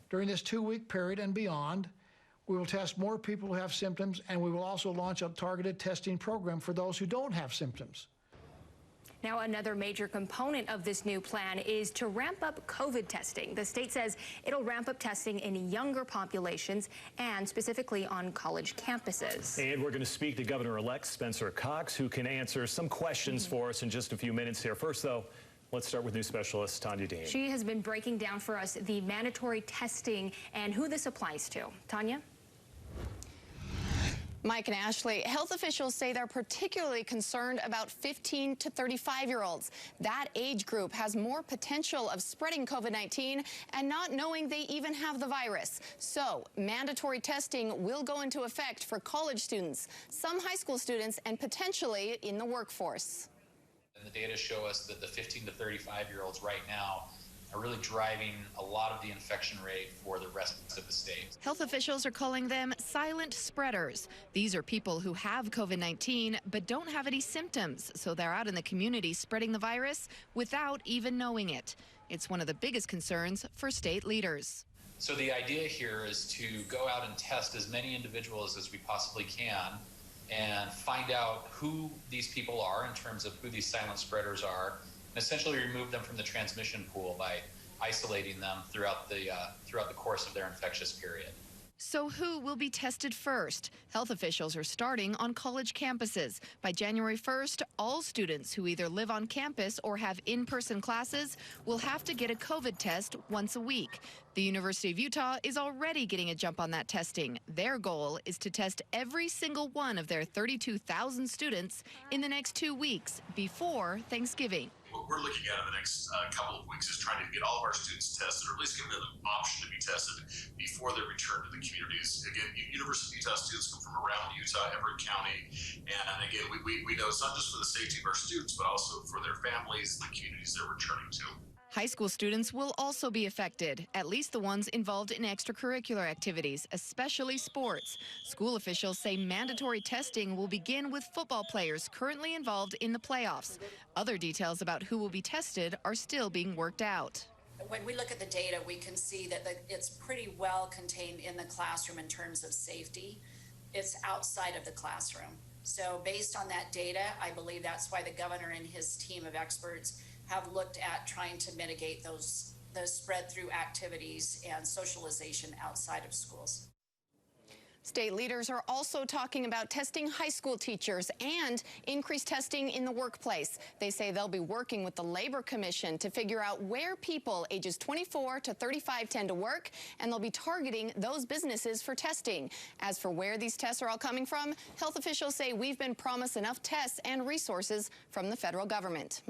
During this 2-week period and beyond, we will test more people who have symptoms, and we will also launch a targeted testing program for those who don't have symptoms. Now, another major component of this new plan is to ramp up COVID testing. The state says it'll ramp up testing in younger populations and specifically on college campuses. And we're going to speak to Governor-elect Spencer Cox, who can answer some questions for us in just a few minutes here. First, though, let's start with news specialist Tanya Dean. She has been breaking down for us the mandatory testing and who this applies to. Tanya? Mike and Ashley, health officials say they're particularly concerned about 15 to 35-year-olds. That age group has more potential of spreading COVID-19 and not knowing they even have the virus. So mandatory testing will go into effect for college students, some high school students, and potentially in the workforce. And the data show us that the 15 to 35-year-olds right now are really driving a lot of the infection rate for the rest of the state. Health officials are calling them silent spreaders. These are people who have COVID-19 but don't have any symptoms, so they're out in the community spreading the virus without even knowing it. It's one of the biggest concerns for state leaders. So the idea here is to go out and test as many individuals as we possibly can and find out who these people are in terms of who these silent spreaders are, and essentially remove them from the transmission pool by isolating them throughout the course of their infectious period. So who will be tested first? Health officials are starting on college campuses. By January 1st, all students who either live on campus or have in-person classes will have to get a COVID test once a week. The University of Utah is already getting a jump on that testing. Their goal is to test every single one of their 32,000 students in the next 2 weeks before Thanksgiving. What we're looking at in the next couple of weeks is trying to get all of our students tested, or at least give them the option to be tested before they return to the communities. Again, University of Utah students come from around Utah, Everett County, and again, we know it's not just for the safety of our students, but also for their families and the communities they're returning to. High school students will also be affected, at least the ones involved in extracurricular activities, especially sports. School officials say mandatory testing will begin with football players currently involved in the playoffs. Other details about who will be tested are still being worked out. When we look at the data, we can see that it's pretty well contained in the classroom in terms of safety. It's outside of the classroom. So based on that data, I believe that's why the governor and his team of experts have looked at trying to mitigate those spread through activities and socialization outside of schools. State leaders are also talking about testing high school teachers and increased testing in the workplace. They say they'll be working with the Labor Commission to figure out where people ages 24 to 35 tend to work, and they'll be targeting those businesses for testing. As for where these tests are all coming from, health officials say we've been promised enough tests and resources from the federal government.